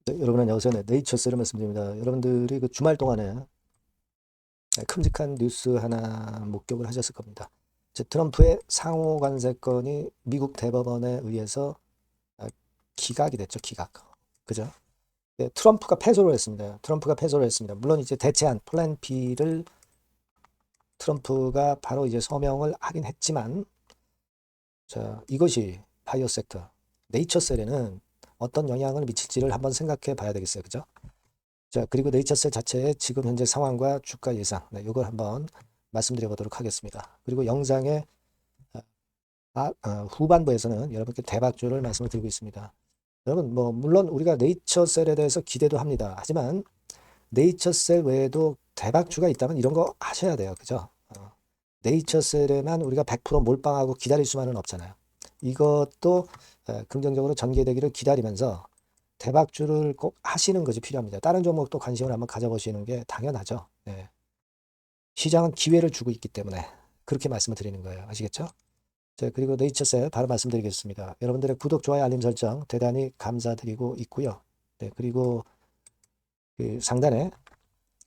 네, 여러분 안녕하세요. 네, 네이처스를 말씀드립니다. 여러분들이 그 주말 동안에 큼직한 뉴스 하나 목격을 하셨을 겁니다. 이제 트럼프의 상호 관세건이 미국 대법원에 의해서 아, 기각이 됐죠. 기각. 그죠? 네, 트럼프가 패소를 했습니다. 트럼프가 패소를 했습니다. 물론 이제 대체한 플랜 B를 트럼프가 바로 이제 서명을 하긴 했지만, 자, 이것이 바이오 섹터, 네이처셀에는 어떤 영향을 미칠지를 한번 생각해 봐야 되겠어요. 그죠? 자, 그리고 네이처셀 자체의 지금 현재 상황과 주가 예상, 네, 이걸 한번 말씀드려 보도록 하겠습니다. 그리고 영상의 후반부에서는 여러분께 대박주를 말씀을 드리고 있습니다. 여러분, 뭐, 물론 우리가 네이처셀에 대해서 기대도 합니다. 하지만 네이처셀 외에도 대박주가 있다면 이런 거 하셔야 돼요. 그죠? 네이처셀에만 우리가 100% 몰빵하고 기다릴 수만은 없잖아요. 이것도 긍정적으로 전개되기를 기다리면서 대박주를 꼭 하시는 것이 필요합니다. 다른 종목도 관심을 한번 가져보시는 게 당연하죠. 네. 시장은 기회를 주고 있기 때문에 그렇게 말씀을 드리는 거예요. 아시겠죠? 자, 그리고 네이처셀 바로 말씀드리겠습니다. 여러분들의 구독, 좋아요, 알림 설정 대단히 감사드리고 있고요. 네, 그리고 그 상단에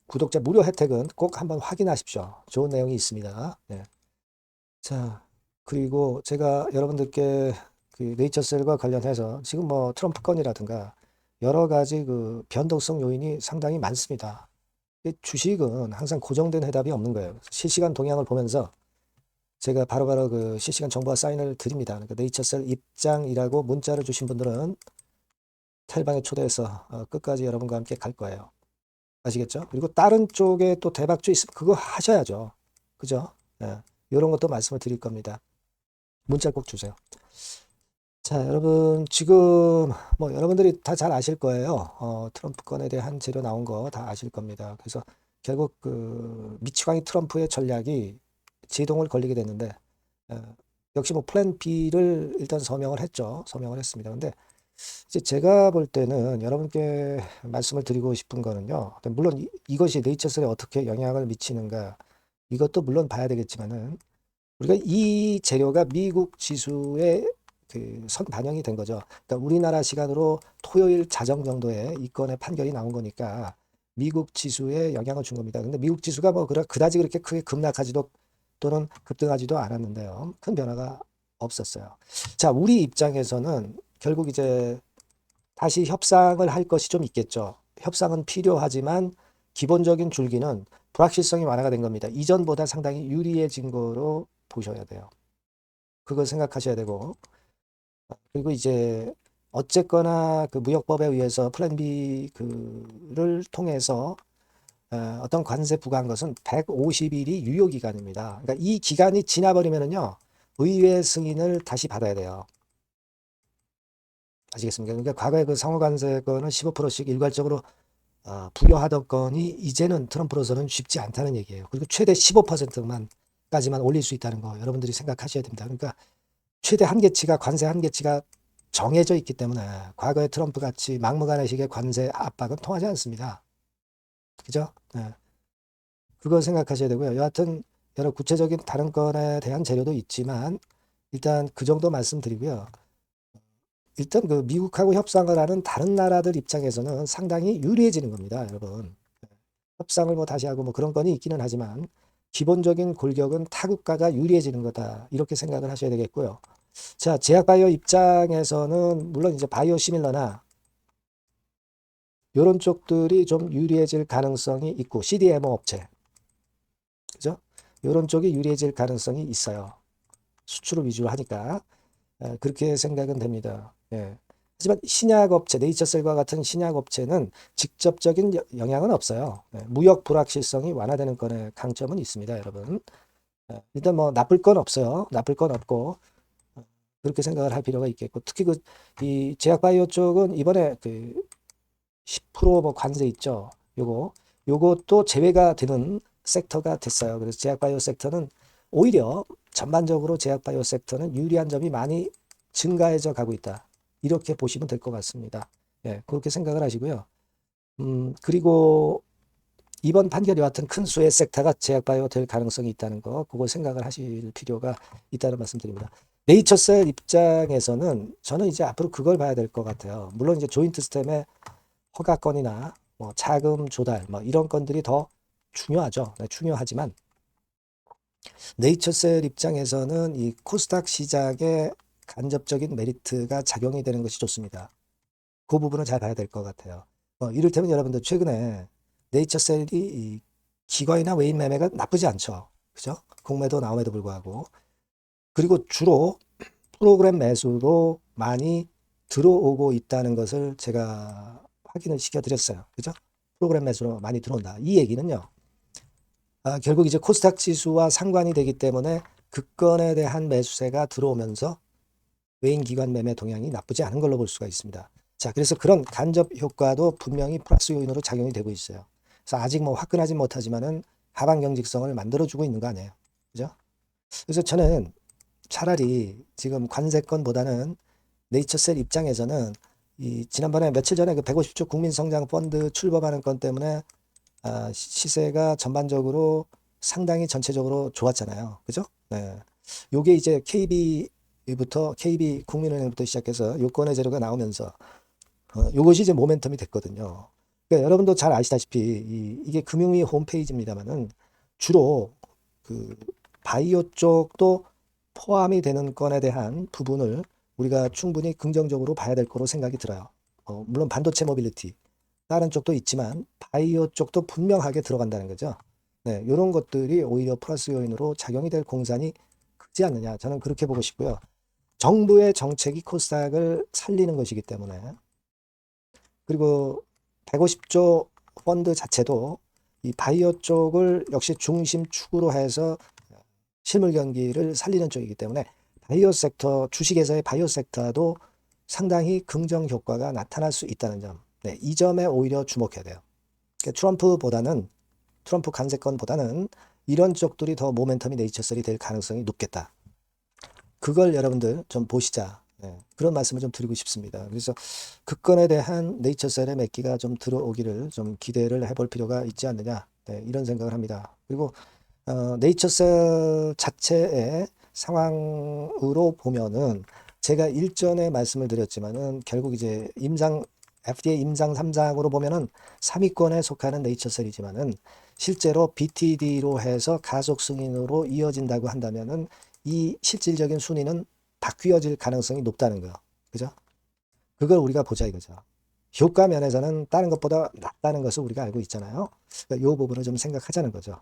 구독자 무료 혜택은 꼭 한번 확인하십시오. 좋은 내용이 있습니다. 네. 자, 그리고 제가 여러분들께 그 네이처셀과 관련해서 지금 뭐 트럼프 건이라든가 여러 가지 그 변동성 요인이 상당히 많습니다. 주식은 항상 고정된 해답이 없는 거예요. 실시간 동향을 보면서 제가 바로바로 그 실시간 정보와 사인을 드립니다. 그러니까 네이처셀 입장이라고 문자를 주신 분들은 텔방에 초대해서 끝까지 여러분과 함께 갈 거예요. 아시겠죠? 그리고 다른 쪽에 또 대박주 있으면 그거 하셔야죠. 그죠? 예. 이런 것도 말씀을 드릴 겁니다. 문자 꼭 주세요. 자, 여러분, 지금 뭐 여러분들이 다 잘 아실 거예요. 트럼프 건에 대한 재료 나온 거 다 아실 겁니다. 그래서 결국 그 미치광이 트럼프의 전략이 제동을 걸리게 됐는데, 역시 뭐 플랜 B를 일단 서명을 했죠. 서명을 했습니다. 근데 이제 제가 볼 때는 여러분께 말씀을 드리고 싶은 거는요. 물론 이것이 네이처셀에 어떻게 영향을 미치는가, 이것도 물론 봐야 되겠지만은, 우리가 이 재료가 미국 지수에 그 선반영이 된 거죠. 그러니까 우리나라 시간으로 토요일 자정 정도에 이 건의 판결이 나온 거니까 미국 지수에 영향을 준 겁니다. 근데 미국 지수가 뭐 그다지 그렇게 크게 급락하지도 또는 급등하지도 않았는데요. 큰 변화가 없었어요. 자, 우리 입장에서는 결국 이제 다시 협상을 할 것이 좀 있겠죠. 협상은 필요하지만 기본적인 줄기는 불확실성이 완화가 된 겁니다. 이전보다 상당히 유리해진 거로 보셔야 돼요. 그걸 생각하셔야 되고, 그리고 이제 어쨌거나 그 무역법에 의해서 플랜 B 그를 통해서 어떤 관세 부과한 것은 150일이 유효 기간입니다. 그러니까 이 기간이 지나버리면은요, 의회 승인을 다시 받아야 돼요. 아시겠습니까? 그러니까 과거에 그 상호관세권을 15%씩 일괄적으로 부여하던 건이 이제는 트럼프로서는 쉽지 않다는 얘기예요. 그리고 최대 15%만까지만 올릴 수 있다는 거 여러분들이 생각하셔야 됩니다. 그러니까 최대 한계치가 관세 한계치가 정해져 있기 때문에 과거의 트럼프 같이 막무가내식의 관세 압박은 통하지 않습니다. 그죠? 네. 그걸 생각하셔야 되고요. 여하튼 여러 구체적인 다른 건에 대한 재료도 있지만 일단 그 정도 말씀드리고요. 일단 그 미국하고 협상을 하는 다른 나라들 입장에서는 상당히 유리해지는 겁니다, 여러분. 협상을 뭐 다시 하고 뭐 그런 건이 있기는 하지만 기본적인 골격은 타국가가 유리해지는 거다. 이렇게 생각을 하셔야 되겠고요. 자, 제약바이오 입장에서는 물론 이제 바이오 시밀러나 이런 쪽들이 좀 유리해질 가능성이 있고 CDMO 업체, 그죠? 이런 쪽이 유리해질 가능성이 있어요. 수출을 위주로 하니까 그렇게 생각은 됩니다. 예. 하지만 신약업체, 네이처셀과 같은 신약업체는 직접적인 영향은 없어요. 무역 불확실성이 완화되는 건의 강점은 있습니다, 여러분. 일단 뭐 나쁠 건 없어요. 나쁠 건 없고 그렇게 생각을 할 필요가 있겠고 특히 그 이 제약바이오 쪽은 이번에 그 10%뭐 관세 있죠. 요것도 제외가 되는 섹터가 됐어요. 그래서 제약바이오 섹터는 오히려 전반적으로 제약바이오 섹터는 유리한 점이 많이 증가해져 가고 있다. 이렇게 보시면 될 것 같습니다. 예, 그렇게 생각을 하시고요. 그리고 이번 판결이 같은 큰 수의 섹터가 제약바이오 될 가능성이 있다는 거, 그걸 생각을 하실 필요가 있다는 말씀드립니다. 네이처셀 입장에서는 저는 이제 앞으로 그걸 봐야 될 것 같아요. 물론 이제 조인트 스템에 허가 건이나 뭐 자금 조달 뭐 이런 건들이 더 중요하죠. 네, 중요하지만 네이처셀 입장에서는 이 코스닥 시장에 간접적인 메리트가 작용이 되는 것이 좋습니다. 그 부분을 잘 봐야 될 것 같아요. 이를테면 여러분들 최근에 네이처셀이 이 기관이나 외인 매매가 나쁘지 않죠. 그죠? 공매도 나옴에도 불구하고. 그리고 주로 프로그램 매수로 많이 들어오고 있다는 것을 제가 확인을 시켜드렸어요. 그죠? 프로그램 매수로 많이 들어온다. 이 얘기는요. 결국 이제 코스닥 지수와 상관이 되기 때문에 그 건에 대한 매수세가 들어오면서 외인 기관 매매 동향이 나쁘지 않은 걸로 볼 수가 있습니다. 자, 그래서 그런 간접 효과도 분명히 플러스 요인으로 작용이 되고 있어요. 그래서 아직 뭐 화끈하지 못하지만은 하방 경직성을 만들어주고 있는 거 아니에요. 그죠? 그래서 저는 차라리 지금 관세건보다는 네이처셀 입장에서는 이 지난번에 며칠 전에 그 150조 국민성장 펀드 출범하는 건 때문에 시세가 전반적으로 상당히 전체적으로 좋았잖아요. 그죠? 네. 요게 이제 KB 국민은행부터 시작해서 요건의 재료가 나오면서 요것이 이제 모멘텀이 됐거든요. 그러니까 여러분도 잘 아시다시피 이게 금융위 홈페이지입니다만은 주로 그 바이오 쪽도 포함이 되는 건에 대한 부분을 우리가 충분히 긍정적으로 봐야 될 거로 생각이 들어요. 물론 반도체 모빌리티 다른 쪽도 있지만 바이오 쪽도 분명하게 들어간다는 거죠. 네, 이런 것들이 오히려 플러스 요인으로 작용이 될 공산이 크지 않느냐. 저는 그렇게 보고 싶고요. 정부의 정책이 코스닥을 살리는 것이기 때문에 그리고 150조 펀드 자체도 이 바이오 쪽을 역시 중심축으로 해서 실물 경기를 살리는 쪽이기 때문에 바이오 섹터 주식에서의 바이오 섹터도 상당히 긍정 효과가 나타날 수 있다는 점. 네, 이 점에 오히려 주목해야 돼요. 그러니까 트럼프 관세건보다는 이런 쪽들이 더 모멘텀이 네이처셀이 될 가능성이 높겠다. 그걸 여러분들 좀 보시자. 네, 그런 말씀을 좀 드리고 싶습니다. 그래서 그 건에 대한 네이처셀의 매기가 좀 들어오기를 좀 기대를 해볼 필요가 있지 않느냐. 네, 이런 생각을 합니다. 그리고 네이처셀 자체의 상황으로 보면은 제가 일전에 말씀을 드렸지만은 결국 이제 FDA 임상 3장으로 보면은 3위권에 속하는 네이처셀이지만은 실제로 BTD로 해서 가속 승인으로 이어진다고 한다면은 이 실질적인 순위는 바뀌어질 가능성이 높다는 거. 그죠? 그걸 우리가 보자 이거죠. 효과 면에서는 다른 것보다 낫다는 것을 우리가 알고 있잖아요. 그러니까 이 부분을 좀 생각하자는 거죠.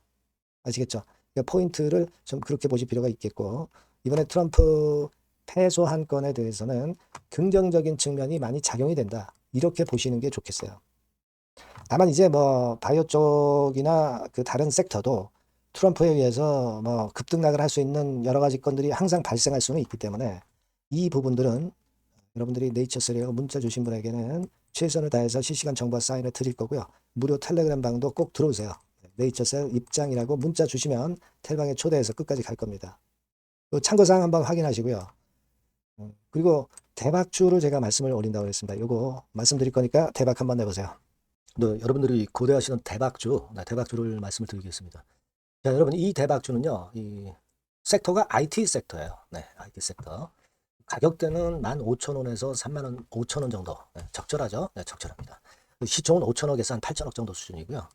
아시겠죠? 그러니까 포인트를 좀 그렇게 보실 필요가 있겠고 이번에 트럼프 패소한 건에 대해서는 긍정적인 측면이 많이 작용이 된다. 이렇게 보시는 게 좋겠어요. 다만 이제 뭐 바이오 쪽이나 그 다른 섹터도 트럼프에 의해서 뭐 급등락을 할 수 있는 여러 가지 건들이 항상 발생할 수는 있기 때문에 이 부분들은 여러분들이 네이처셀에 문자 주신 분에게는 최선을 다해서 실시간 정보 사인을 드릴 거고요. 무료 텔레그램 방도 꼭 들어오세요. 네이처셀 입장이라고 문자 주시면 텔방에 초대해서 끝까지 갈 겁니다. 참고사항 한번 확인하시고요. 그리고 대박주를 제가 말씀을 올린다고 했습니다. 이거 말씀드릴 거니까 대박 한번 내보세요. 여러분들이 고대하시는 대박주를 말씀을 드리겠습니다. 자, 여러분 이 대박주는요. 이 섹터가 IT 섹터예요. 네, IT 섹터. 가격대는 15,000원에서 35,000원 정도. 네, 적절하죠? 네, 적절합니다. 시총은 5천억에서 한 8천억 정도 수준이고요.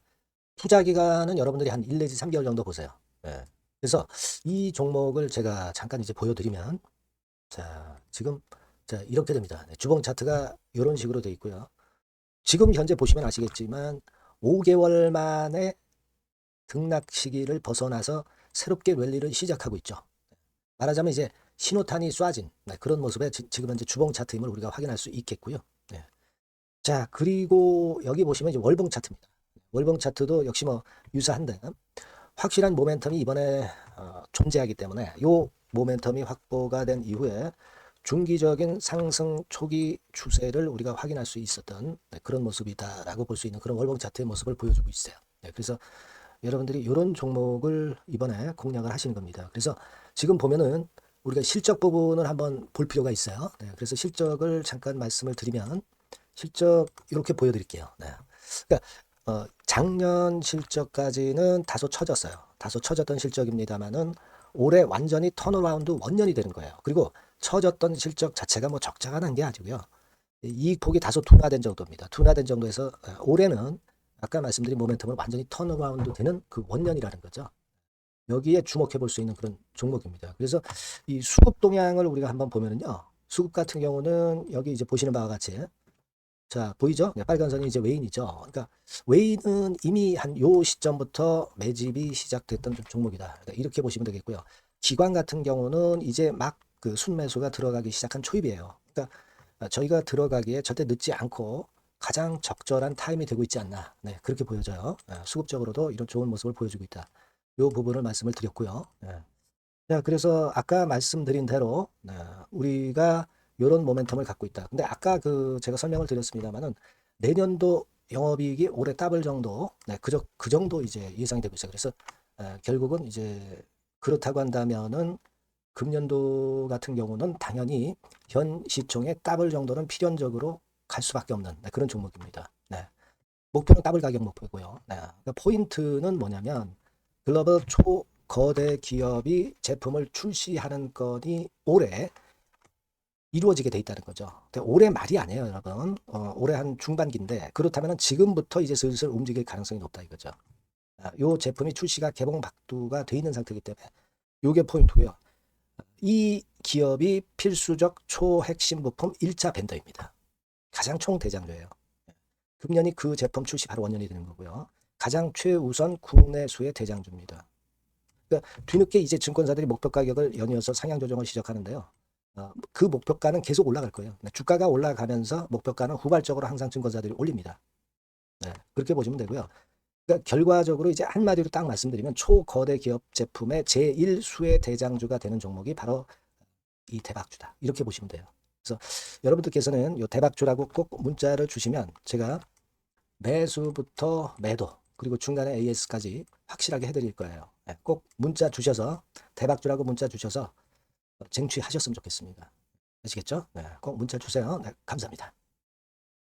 투자 기간은 여러분들이 한 1 내지 3개월 정도 보세요. 네. 그래서 이 종목을 제가 잠깐 이제 보여드리면 자, 지금 이렇게 됩니다. 네, 주봉 차트가 이런 식으로 되어 있고요. 지금 현재 보시면 아시겠지만 5개월 만에 등락 시기를 벗어나서 새롭게 랠리를 시작하고 있죠. 말하자면 이제 신호탄이 쏴진 그런 모습의 지금 현재 주봉 차트임을 우리가 확인할 수 있겠고요. 네. 자, 그리고 여기 보시면 이제 월봉 차트입니다. 월봉 차트도 역시 뭐 유사한데 확실한 모멘텀이 이번에 존재하기 때문에 이 모멘텀이 확보가 된 이후에 중기적인 상승 초기 추세를 우리가 확인할 수 있었던 그런 모습이다라고 볼 수 있는 그런 월봉 차트의 모습을 보여주고 있어요. 그래서 여러분들이 이런 종목을 이번에 공략을 하시는 겁니다. 그래서 지금 보면은 우리가 실적 부분을 한번 볼 필요가 있어요. 그래서 실적을 잠깐 말씀을 드리면 실적 이렇게 보여드릴게요. 그러니까 작년 실적까지는 다소 처졌어요. 다소 처졌던 실적입니다만은 올해 완전히 턴어라운드 원년이 되는 거예요. 그리고 처졌던 실적 자체가 뭐 적자가 난 게 아니고요. 이익 폭이 다소 둔화된 정도입니다. 둔화된 정도에서 올해는 아까 말씀드린 모멘텀은 완전히 턴어라운드 되는 그 원년이라는 거죠. 여기에 주목해 볼 수 있는 그런 종목입니다. 그래서 이 수급 동향을 우리가 한번 보면은요. 수급 같은 경우는 여기 이제 보시는 바와 같이 자, 보이죠? 네, 빨간 선이 이제 웨인이죠. 그러니까 웨인은 이미 한 요 시점부터 매집이 시작됐던 좀 종목이다. 이렇게 보시면 되겠고요. 기관 같은 경우는 이제 막 그 순매수가 들어가기 시작한 초입이에요. 그러니까 저희가 들어가기에 절대 늦지 않고 가장 적절한 타임이 되고 있지 않나. 네, 그렇게 보여져요. 수급적으로도 이런 좋은 모습을 보여주고 있다. 요 부분을 말씀을 드렸고요. 자, 그래서 아까 말씀드린 대로 우리가 이런 모멘텀을 갖고 있다. 근데 아까 그 제가 설명을 드렸습니다만은 내년도 영업이익이 올해 더블 정도, 그 정도 이제 예상이 되고 있어요. 그래서 결국은 이제 그렇다고 한다면은 금년도 같은 경우는 당연히 현 시총의 더블 정도는 필연적으로 갈 수밖에 없는 그런 종목입니다. 네. 목표는 더블 가격 목표고요. 그러니까 포인트는 뭐냐면 글로벌 초거대 기업이 제품을 출시하는 건이 올해 이루어지게 돼 있다는 거죠. 근데 올해 말이 아니에요, 여러분. 올해 한 중반기인데 그렇다면 지금부터 이제 슬슬 움직일 가능성이 높다 이거죠. 요 제품이 출시가 개봉 박두가 돼 있는 상태이기 때문에 요게 포인트고요. 이 기업이 필수적 초핵심 부품 1차 벤더입니다. 가장 총대장주예요. 금년이 그 제품 출시 바로 원년이 되는 거고요. 가장 최우선 국내수의 대장주입니다. 그러니까 뒤늦게 이제 증권사들이 목표 가격을 연이어서 상향 조정을 시작하는데요. 그 목표가는 계속 올라갈 거예요. 주가가 올라가면서 목표가는 후발적으로 항상 증권사들이 올립니다. 네, 그렇게 보시면 되고요. 그러니까 결과적으로 이제 한마디로 딱 말씀드리면 초거대 기업 제품의 제1수의 대장주가 되는 종목이 바로 이 대박주다. 이렇게 보시면 돼요. 그래서 여러분들께서는 이 대박주라고 꼭 문자를 주시면 제가 매수부터 매도 그리고 중간에 AS까지 확실하게 해드릴 거예요. 꼭 문자 주셔서 대박주라고 문자 주셔서 쟁취하셨으면 좋겠습니다. 아시겠죠? 꼭 문자 주세요. 감사합니다.